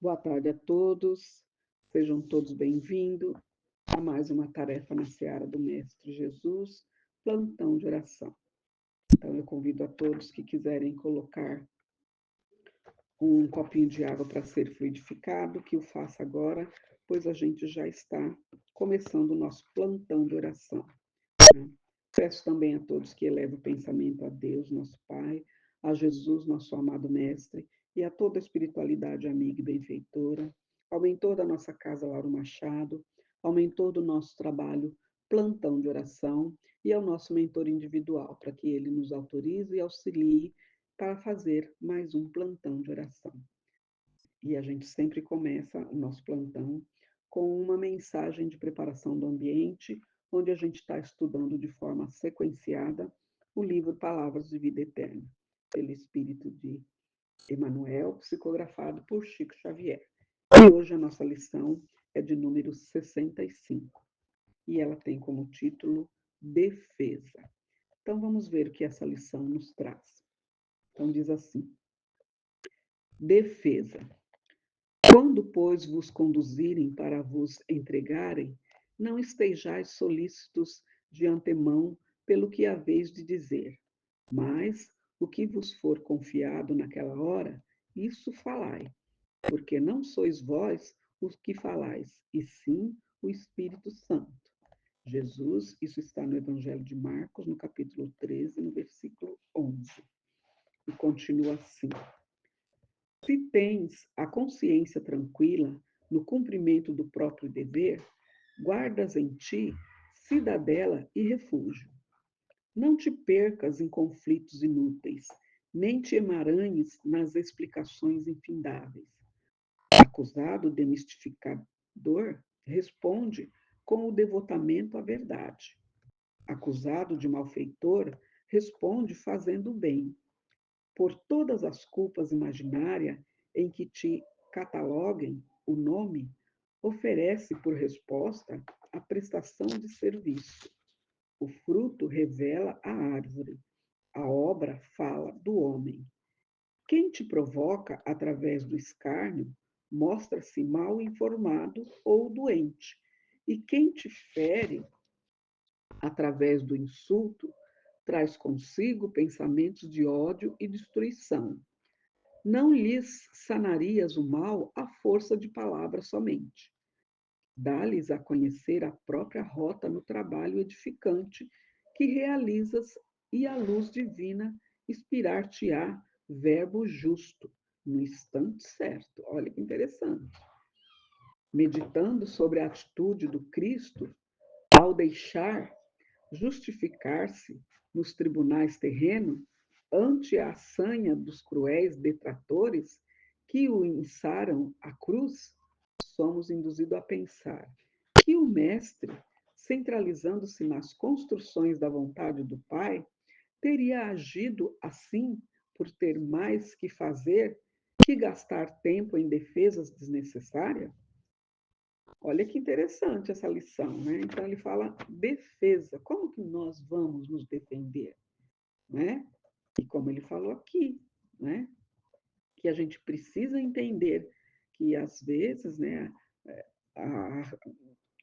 Boa tarde a todos, sejam todos bem-vindos a mais uma tarefa na Seara do Mestre Jesus, plantão de oração. Então, eu convido a todos que quiserem colocar um copinho de água para ser fluidificado, que o faça agora, pois a gente já está começando o nosso plantão de oração. Né? Peço também a todos que elevem o pensamento a Deus, nosso Pai, a Jesus, nosso amado Mestre, e a toda a espiritualidade amiga e benfeitora, ao mentor da nossa casa, Lauro Machado, ao mentor do nosso trabalho, plantão de oração, e ao nosso mentor individual, para que ele nos autorize e auxilie para fazer mais um plantão de oração. E a gente sempre começa o nosso plantão com uma mensagem de preparação do ambiente, onde a gente está estudando de forma sequenciada o livro Palavras de Vida Eterna, pelo Espírito de Emmanuel, psicografado por Chico Xavier. E hoje a nossa lição é de número 65, e ela tem como título Defesa. Então vamos ver o que essa lição nos traz. Então diz assim: defesa. Quando, pois, vos conduzirem para vos entregarem, não estejais solícitos de antemão pelo que haveis de dizer, mas o que vos for confiado naquela hora, isso falai, porque não sois vós os que falais, e sim o Espírito Santo. Jesus, isso está no Evangelho de Marcos, no capítulo 13, no versículo 11. E continua assim: se tens a consciência tranquila no cumprimento do próprio dever, guardas em ti cidadela e refúgio. Não te percas em conflitos inúteis, nem te emaranhes nas explicações infindáveis. Acusado de mistificador, responde com o devotamento à verdade. Acusado de malfeitor, responde fazendo o bem. Por todas as culpas imaginárias em que te cataloguem o nome, oferece por resposta a prestação de serviço. O fruto revela a árvore, a obra fala do homem. Quem te provoca através do escárnio mostra-se mal informado ou doente, e quem te fere através do insulto traz consigo pensamentos de ódio e destruição. Não lhes sanarias o mal à força de palavras somente. Dá-lhes a conhecer a própria rota no trabalho edificante que realizas e a luz divina inspirar-te-á verbo justo no instante certo. Olha que interessante. Meditando sobre a atitude do Cristo ao deixar justificar-se nos tribunais terrenos ante a assanha dos cruéis detratores que o inçaram à cruz, somos induzidos a pensar que o Mestre, centralizando-se nas construções da vontade do Pai, teria agido assim por ter mais que fazer que gastar tempo em defesas desnecessárias? Olha que interessante essa lição, né? Então ele fala defesa. Como que nós vamos nos defender, né? E como ele falou aqui, né? Que a gente precisa entender que às vezes, né, a,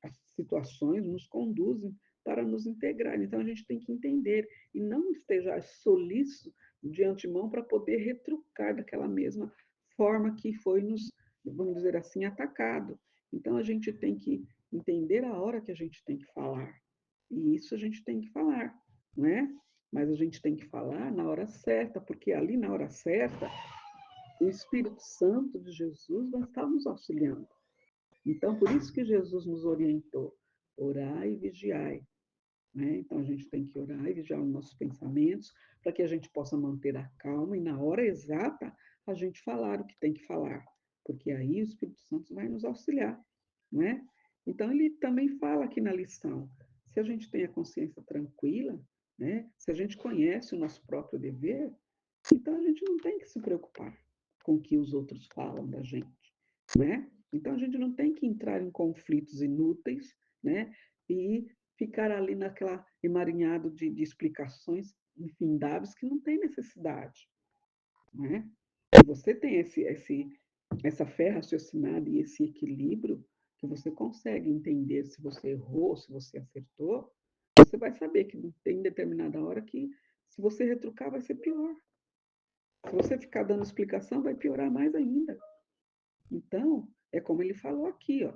as situações nos conduzem para nos integrar. Então a gente tem que entender e não esteja solícito de antemão para poder retrucar daquela mesma forma que foi nos, vamos dizer assim, atacado. Então a gente tem que entender a hora que a gente tem que falar. E isso a gente tem que falar, não é? Mas a gente tem que falar na hora certa, porque ali na hora certa, o Espírito Santo de Jesus vai estar nos auxiliando. Então, por isso que Jesus nos orientou: orai e vigiai. Né? Então, a gente tem que orar e vigiar os nossos pensamentos para que a gente possa manter a calma e, na hora exata, a gente falar o que tem que falar, porque aí o Espírito Santo vai nos auxiliar. Né? Então, ele também fala aqui na lição: se a gente tem a consciência tranquila, né? Se a gente conhece o nosso próprio dever, então a gente não tem que se preocupar com o que os outros falam da gente, né? Então a gente não tem que entrar em conflitos inúteis, né? E ficar ali naquela emaranhado de explicações infindáveis que não tem necessidade, né? Se você tem essa fé raciocinada e esse equilíbrio, que você consegue entender se você errou, se você acertou, você vai saber que tem determinada hora que, se você retrucar, vai ser pior. Se você ficar dando explicação, vai piorar mais ainda. Então, é como ele falou aqui, ó.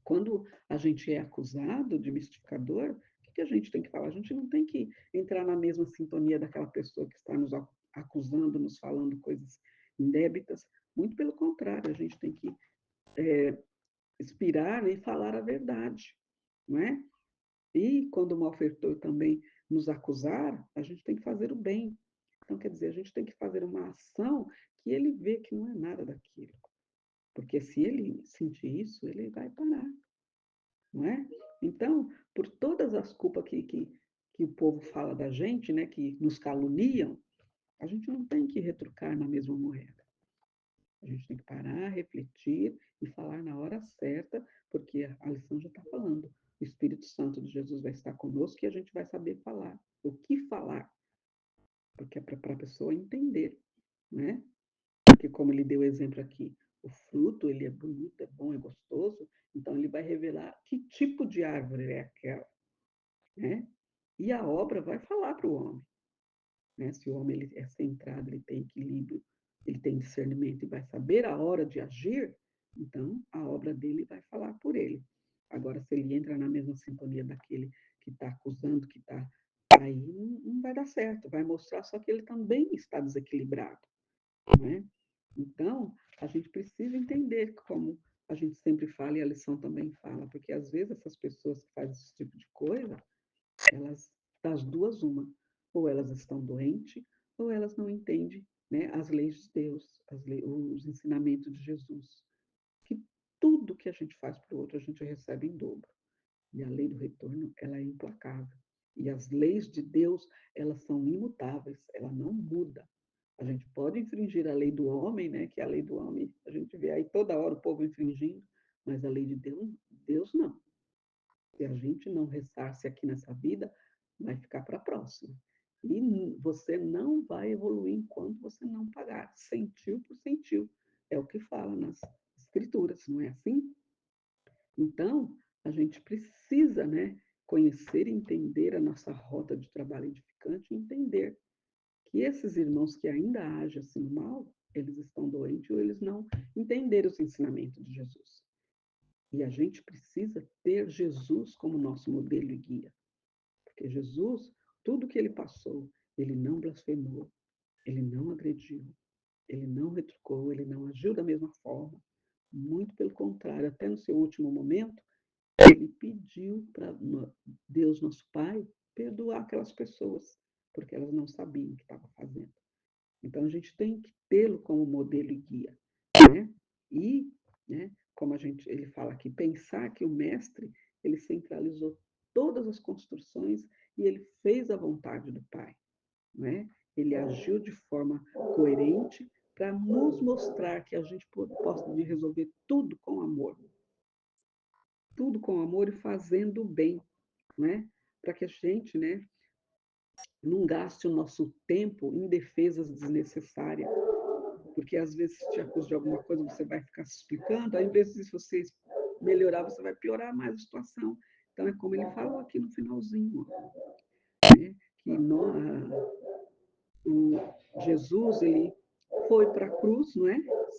Quando a gente é acusado de mistificador, o que a gente tem que falar? A gente não tem que entrar na mesma sintonia daquela pessoa que está nos acusando, nos falando coisas indébitas. Muito pelo contrário, a gente tem que inspirar, né, e falar a verdade, não é? E quando o malfeitor também nos acusar, a gente tem que fazer o bem. Então, quer dizer, a gente tem que fazer uma ação que ele vê que não é nada daquilo. Porque se ele sentir isso, ele vai parar, não é? Então, por todas as culpas que o povo fala da gente, né, que nos caluniam, a gente não tem que retrucar na mesma moeda. A gente tem que parar, refletir e falar na hora certa, porque a lição já está falando. O Espírito Santo de Jesus vai estar conosco e a gente vai saber falar. O que falar? Porque é para a pessoa entender, né? Porque como ele deu o exemplo aqui, o fruto, ele é bonito, é bom, é gostoso, então ele vai revelar que tipo de árvore é aquela, né? E a obra vai falar para o homem, né? Se o homem ele é centrado, ele tem equilíbrio, ele tem discernimento e vai saber a hora de agir, então a obra dele vai falar por ele. Agora, se ele entra na mesma sintonia daquele que está acusando, que está aí, não vai dar certo, vai mostrar só que ele também está desequilibrado, né? Então, a gente precisa entender, como a gente sempre fala e a lição também fala, porque às vezes essas pessoas que fazem esse tipo de coisa, elas, das duas, uma, ou elas estão doentes, ou elas não entendem, né, as leis de Deus, os ensinamentos de Jesus. Que tudo que a gente faz para o outro, a gente recebe em dobro. E a lei do retorno, ela é implacável. E as leis de Deus, elas são imutáveis, ela não muda. A gente pode infringir a lei do homem, né, que é a lei do homem, a gente vê aí toda hora o povo infringindo, mas a lei de Deus, Deus não. Se a gente não ressarce aqui nessa vida, vai ficar para a próxima. E você não vai evoluir enquanto você não pagar, centil por centil. É o que fala nas escrituras, não é assim? Então, a gente precisa, né, conhecer e entender a nossa rota de trabalho edificante e entender que esses irmãos que ainda agem assim mal, eles estão doentes ou eles não entenderam os ensinamentos de Jesus. E a gente precisa ter Jesus como nosso modelo e guia. Porque Jesus, tudo que ele passou, ele não blasfemou, ele não agrediu, ele não retrucou, ele não agiu da mesma forma. Muito pelo contrário, até no seu último momento, ele pediu para Deus, nosso Pai, perdoar aquelas pessoas, porque elas não sabiam o que estavam fazendo. Então, a gente tem que tê-lo como modelo e guia, né? E, né, como ele fala aqui, pensar que o mestre, ele centralizou todas as construções e ele fez a vontade do Pai, né? Ele agiu de forma coerente para nos mostrar que a gente pode resolver tudo com amor e fazendo o bem, né? Para que a gente, né, não gaste o nosso tempo em defesas desnecessárias, porque às vezes se te acusa de alguma coisa, você vai ficar se explicando, ao invés de você melhorar, você vai piorar mais a situação. Então, é como ele falou aqui no finalzinho, né? Que o Jesus, ele foi para a cruz, não é?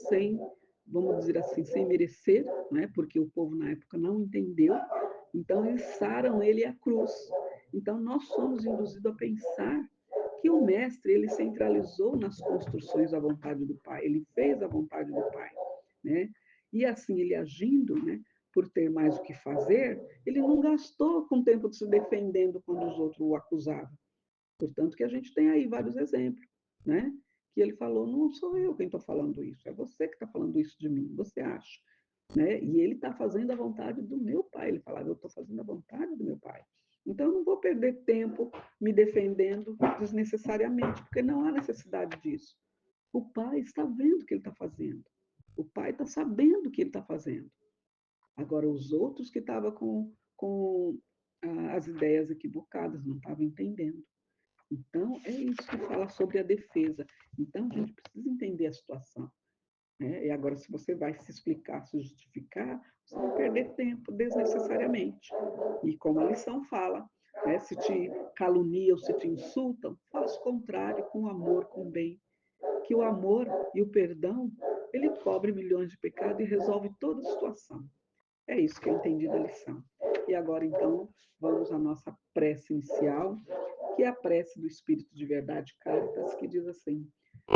Sem, vamos dizer assim, sem merecer, não é? Porque o povo na época não entendeu, então eles içaram ele à cruz. Então, nós somos induzidos a pensar que o mestre, ele centralizou nas construções a vontade do Pai, ele fez a vontade do Pai, né? E assim, ele agindo, né, por ter mais o que fazer, ele não gastou com tempo se defendendo quando os outros o acusavam. Portanto, que a gente tem aí vários exemplos, né? Que ele falou, não sou eu quem estou falando isso, é você que está falando isso de mim, você acha, né? E ele está fazendo a vontade do meu pai, ele falava, eu estou fazendo a vontade do meu pai. Então, eu não vou perder tempo me defendendo desnecessariamente, porque não há necessidade disso. O pai está vendo o que ele está fazendo. O pai está sabendo o que ele está fazendo. Agora, os outros que estavam com as ideias equivocadas, não estavam entendendo. Então, é isso que fala sobre a defesa. Então, a gente precisa entender a situação. né? E agora, se você vai se explicar, se justificar, você vai perder tempo desnecessariamente. E como a lição fala, né, se te caluniam, se te insultam, faça o contrário com amor, com bem. Que o amor e o perdão, ele cobre milhões de pecados e resolve toda situação. É isso que eu entendi da lição. E agora, então, vamos à nossa prece inicial, que é a prece do Espírito de Verdade Caritas, que diz assim: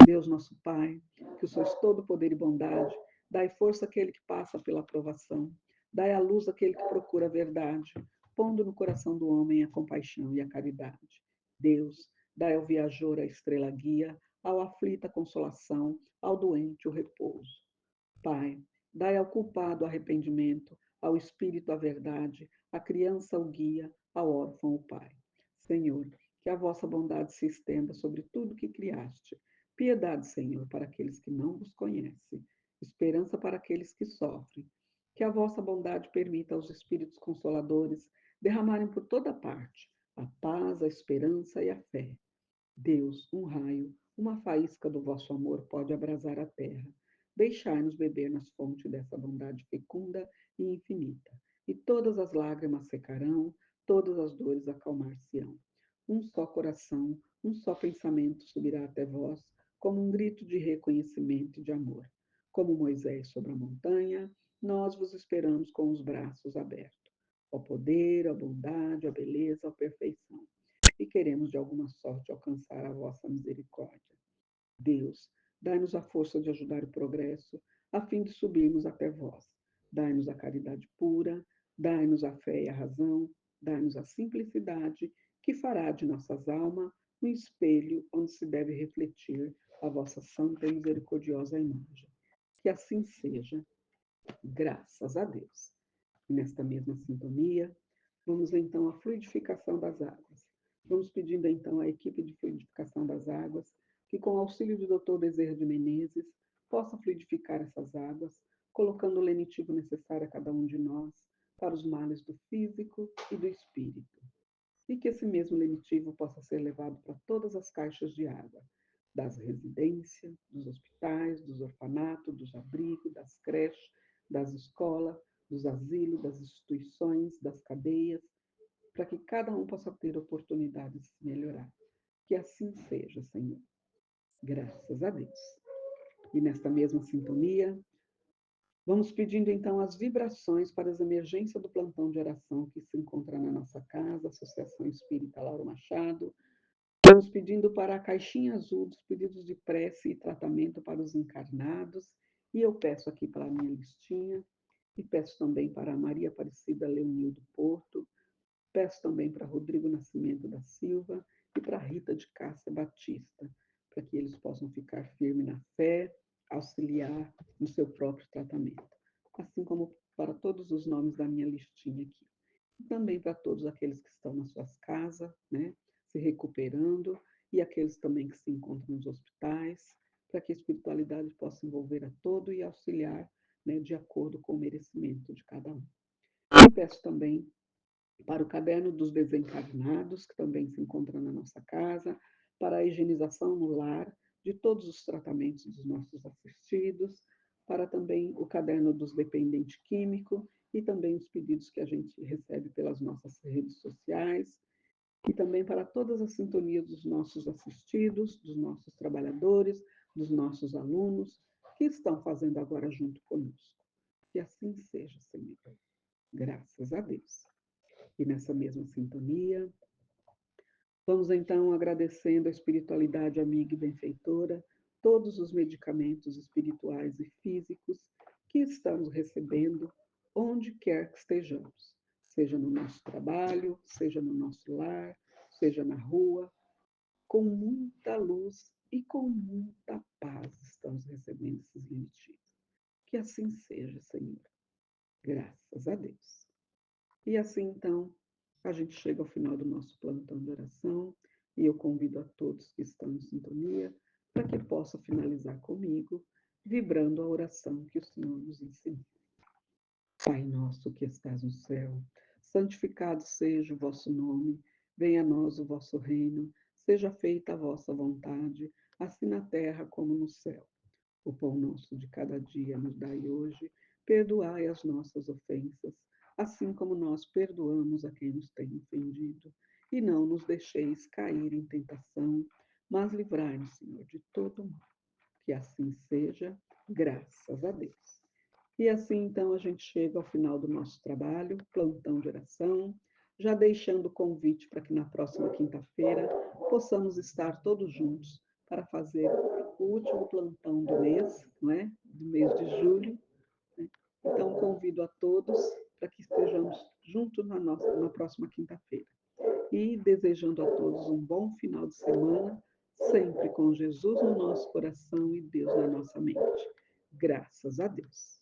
Deus nosso Pai, que o sois todo poder e bondade, dai força àquele que passa pela provação, dai a luz àquele que procura a verdade, pondo no coração do homem a compaixão e a caridade. Deus, dai ao viajor a estrela guia, ao aflito a consolação, ao doente o repouso. Pai, dai ao culpado arrependimento, ao espírito a verdade, à criança o guia, ao órfão o pai. Senhor, que a vossa bondade se estenda sobre tudo que criaste. Piedade, Senhor, para aqueles que não vos conhecem, esperança para aqueles que sofrem. Que a vossa bondade permita aos espíritos consoladores derramarem por toda parte a paz, a esperança e a fé. Deus, um raio, uma faísca do vosso amor pode abrasar a terra. Deixai-nos beber nas fontes dessa bondade fecunda e infinita, e todas as lágrimas secarão, todas as dores acalmar-se-ão. Um só coração, um só pensamento subirá até vós, como um grito de reconhecimento e de amor. Como Moisés sobre a montanha, nós vos esperamos com os braços abertos. Ó poder, ó bondade, ó beleza, ó perfeição, e queremos de alguma sorte alcançar a vossa misericórdia. Deus, dai-nos a força de ajudar o progresso, a fim de subirmos até vós. Dai-nos a caridade pura, dai-nos a fé e a razão, dai-nos a simplicidade, que fará de nossas almas um espelho onde se deve refletir a vossa santa e misericordiosa imagem. Que assim seja, graças a Deus. E nesta mesma sintonia, vamos então à fluidificação das águas. Vamos pedindo então à equipe de fluidificação das águas que, com o auxílio do Dr. Bezerra de Menezes, possa fluidificar essas águas, colocando o lenitivo necessário a cada um de nós para os males do físico e do espírito. E que esse mesmo lenitivo possa ser levado para todas as caixas de água, das residências, dos hospitais, dos orfanatos, dos abrigos, das creches, das escolas, dos asilos, das instituições, das cadeias, para que cada um possa ter oportunidade de se melhorar. Que assim seja, Senhor. Graças a Deus. E nesta mesma sintonia, vamos pedindo então as vibrações para as emergências do plantão de oração que se encontra na nossa casa, Associação Espírita Lauro Machado. Vamos pedindo para a caixinha azul dos pedidos de prece e tratamento para os encarnados. E eu peço aqui para a minha listinha, e peço também para a Maria Aparecida Leonil do Porto, peço também para Rodrigo Nascimento da Silva e para Rita de Cássia Batista, para que eles possam ficar firmes na fé, auxiliar no seu próprio tratamento. Assim como para todos os nomes da minha listinha aqui. E também para todos aqueles que estão nas suas casas, né, se recuperando, e aqueles também que se encontram nos hospitais, para que a espiritualidade possa envolver a todo e auxiliar, né, de acordo com o merecimento de cada um. E peço também para o caderno dos desencarnados, que também se encontra na nossa casa, para a higienização no lar de todos os tratamentos dos nossos assistidos, para também o caderno dos dependentes químicos e também os pedidos que a gente recebe pelas nossas redes sociais, e também para todas as sintonias dos nossos assistidos, dos nossos trabalhadores, dos nossos alunos, que estão fazendo agora junto conosco. Que assim seja, Senhor. Graças a Deus. E nessa mesma sintonia, vamos então agradecendo a espiritualidade amiga e benfeitora, todos os medicamentos espirituais e físicos que estamos recebendo, onde quer que estejamos, seja no nosso trabalho, seja no nosso lar, seja na rua, com muita luz e com muita paz estamos recebendo esses limites. Que assim seja, Senhor. Graças a Deus. E assim, então, a gente chega ao final do nosso plantão de oração e eu convido a todos que estão em sintonia para que possam finalizar comigo, vibrando a oração que o Senhor nos ensinou. Pai nosso que estás no céu, santificado seja o vosso nome, venha a nós o vosso reino, seja feita a vossa vontade, assim na terra como no céu. O pão nosso de cada dia nos dai hoje, perdoai as nossas ofensas, assim como nós perdoamos a quem nos tem ofendido. E não nos deixeis cair em tentação, mas livrai-nos, Senhor, de todo mal. Que assim seja, graças a Deus. E assim, então, a gente chega ao final do nosso trabalho, plantão de oração, já deixando o convite para que na próxima quinta-feira possamos estar todos juntos para fazer o último plantão do mês, não é? Do mês de julho. Né? Então, convido a todos para que estejamos juntos na próxima quinta-feira. E desejando a todos um bom final de semana, sempre com Jesus no nosso coração e Deus na nossa mente. Graças a Deus.